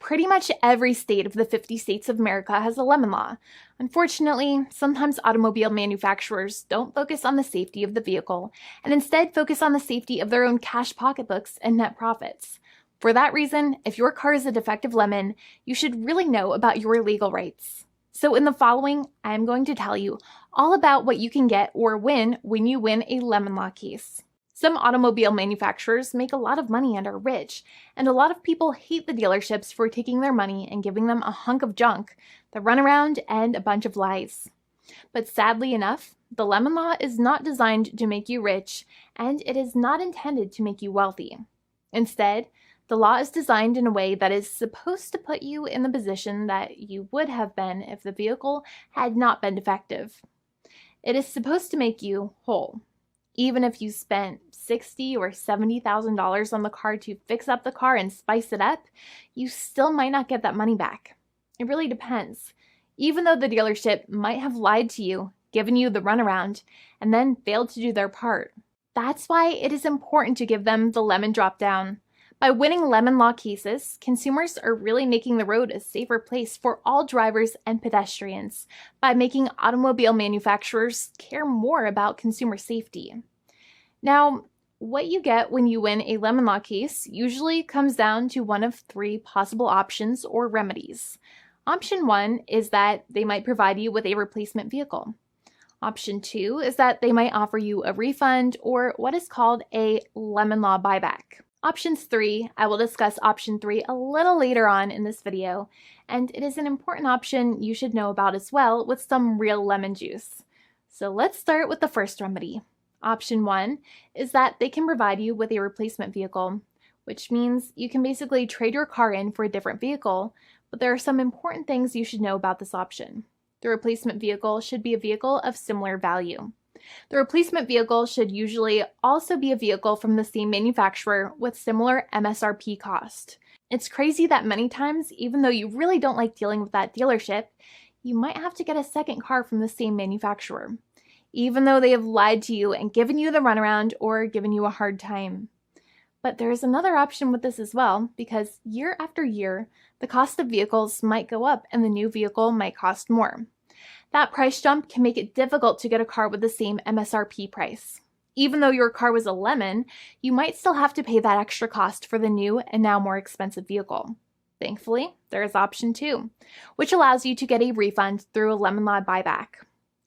Pretty much every state of the 50 states of America has a lemon law. Unfortunately, sometimes automobile manufacturers don't focus on the safety of the vehicle and instead focus on the safety of their own cash pocketbooks and net profits. For that reason, if your car is a defective lemon, you should really know about your legal rights. So in the following, I am going to tell you all about what you can get or win when you win a lemon law case. Some automobile manufacturers make a lot of money and are rich, and a lot of people hate the dealerships for taking their money and giving them a hunk of junk, the runaround, and a bunch of lies. But sadly enough, the lemon law is not designed to make you rich, and it is not intended to make you wealthy. Instead, the law is designed in a way that is supposed to put you in the position that you would have been if the vehicle had not been defective. It is supposed to make you whole. Even if you spent $60,000 or $70,000 on the car to fix up the car and spice it up, you still might not get that money back. It really depends. Even though the dealership might have lied to you, given you the runaround, and then failed to do their part. That's why it is important to give them the lemon drop down. By winning lemon law cases, consumers are really making the road a safer place for all drivers and pedestrians by making automobile manufacturers care more about consumer safety. Now, what you get when you win a lemon law case usually comes down to one of three possible options or remedies. Option 1 is that they might provide you with a replacement vehicle. Option 2 is that they might offer you a refund or what is called a lemon law buyback. Options 3, I will discuss option 3 a little later on in this video, and it is an important option you should know about as well with some real lemon juice. So let's start with the first remedy. Option 1 is that they can provide you with a replacement vehicle, which means you can basically trade your car in for a different vehicle, but there are some important things you should know about this option. The replacement vehicle should be a vehicle of similar value. The replacement vehicle should usually also be a vehicle from the same manufacturer with similar MSRP cost. It's crazy that many times, even though you really don't like dealing with that dealership, you might have to get a second car from the same manufacturer, even though they have lied to you and given you the runaround or given you a hard time. But there is another option with this as well, because year after year, the cost of vehicles might go up and the new vehicle might cost more. That price jump can make it difficult to get a car with the same MSRP price. Even though your car was a lemon, you might still have to pay that extra cost for the new and now more expensive vehicle. Thankfully, there is option 2, which allows you to get a refund through a lemon law buyback.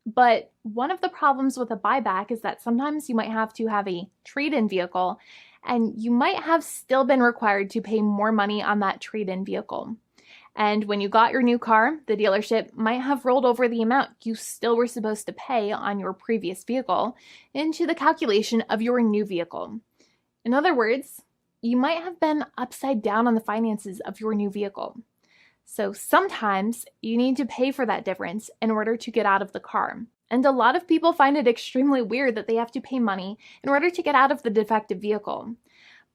But one of the problems with a buyback is that sometimes you might have to have a trade-in vehicle, and you might have still been required to pay more money on that trade-in vehicle. And when you got your new car, the dealership might have rolled over the amount you still were supposed to pay on your previous vehicle into the calculation of your new vehicle. In other words, you might have been upside down on the finances of your new vehicle. So sometimes you need to pay for that difference in order to get out of the car. And a lot of people find it extremely weird that they have to pay money in order to get out of the defective vehicle.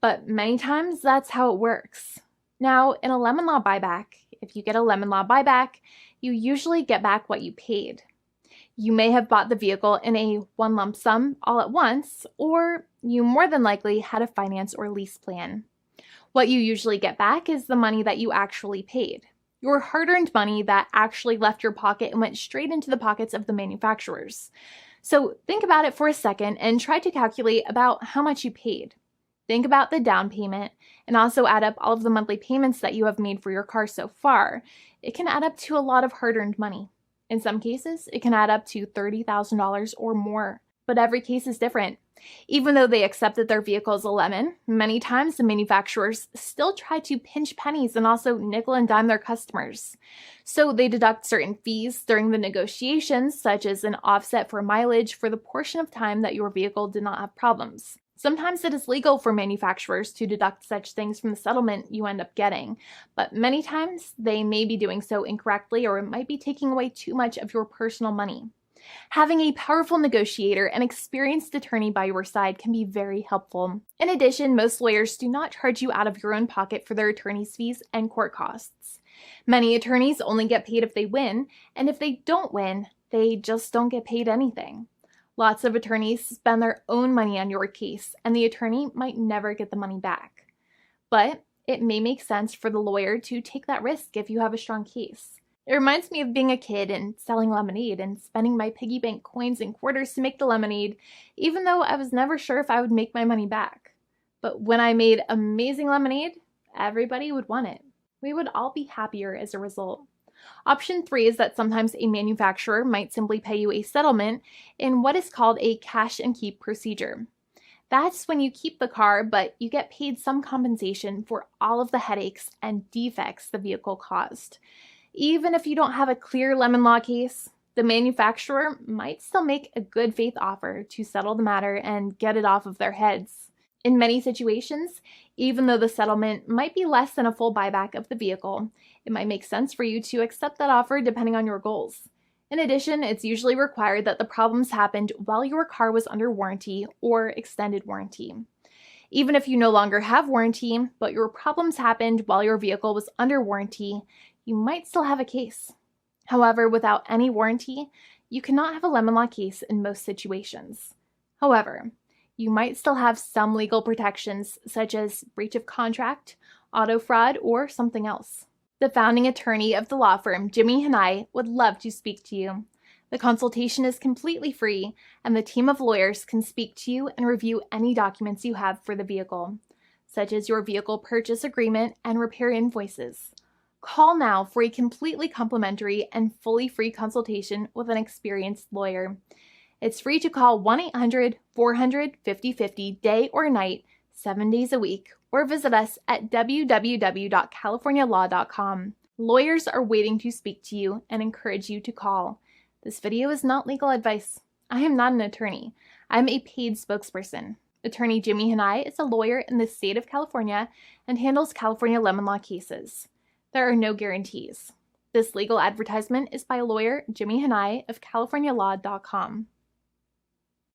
But many times that's how it works. Now, in a lemon law buyback, if you get a lemon law buyback, you usually get back what you paid. You may have bought the vehicle in a one lump sum all at once, or you more than likely had a finance or lease plan. What you usually get back is the money that you actually paid. Your hard-earned money that actually left your pocket and went straight into the pockets of the manufacturers. So think about it for a second and try to calculate about how much you paid. Think about the down payment and also add up all of the monthly payments that you have made for your car so far. It can add up to a lot of hard-earned money. In some cases, it can add up to $30,000 or more, but every case is different. Even though they accept that their vehicle is a lemon, many times the manufacturers still try to pinch pennies and also nickel and dime their customers. So they deduct certain fees during the negotiations, such as an offset for mileage for the portion of time that your vehicle did not have problems. Sometimes it is legal for manufacturers to deduct such things from the settlement you end up getting, but many times they may be doing so incorrectly or it might be taking away too much of your personal money. Having a powerful negotiator and experienced attorney by your side can be very helpful. In addition, most lawyers do not charge you out of your own pocket for their attorney's fees and court costs. Many attorneys only get paid if they win, and if they don't win, they just don't get paid anything. Lots of attorneys spend their own money on your case, and the attorney might never get the money back. But it may make sense for the lawyer to take that risk if you have a strong case. It reminds me of being a kid and selling lemonade and spending my piggy bank coins and quarters to make the lemonade, even though I was never sure if I would make my money back. But when I made amazing lemonade, everybody would want it. We would all be happier as a result. Option 3 is that sometimes a manufacturer might simply pay you a settlement in what is called a cash and keep procedure. That's when you keep the car, but you get paid some compensation for all of the headaches and defects the vehicle caused. Even if you don't have a clear lemon law case, the manufacturer might still make a good faith offer to settle the matter and get it off of their heads. In many situations, even though the settlement might be less than a full buyback of the vehicle, it might make sense for you to accept that offer depending on your goals. In addition, it's usually required that the problems happened while your car was under warranty or extended warranty. Even if you no longer have warranty, but your problems happened while your vehicle was under warranty, you might still have a case. However, without any warranty, you cannot have a lemon law case in most situations. However, you might still have some legal protections such as breach of contract, auto fraud, or something else. The founding attorney of the law firm, Jimmy and I, would love to speak to you. The consultation is completely free, and the team of lawyers can speak to you and review any documents you have for the vehicle, such as your vehicle purchase agreement and repair invoices. Call now for a completely complimentary and fully free consultation with an experienced lawyer. It's free to call 1-800-400-5050 day or night, 7 days a week, or visit us at www.californialaw.com. Lawyers are waiting to speak to you and encourage you to call. This video is not legal advice. I am not an attorney. I'm a paid spokesperson. Attorney Jimmy Hanai is a lawyer in the state of California and handles California lemon law cases. There are no guarantees. This legal advertisement is by lawyer Jimmy Hanai of CaliforniaLaw.com.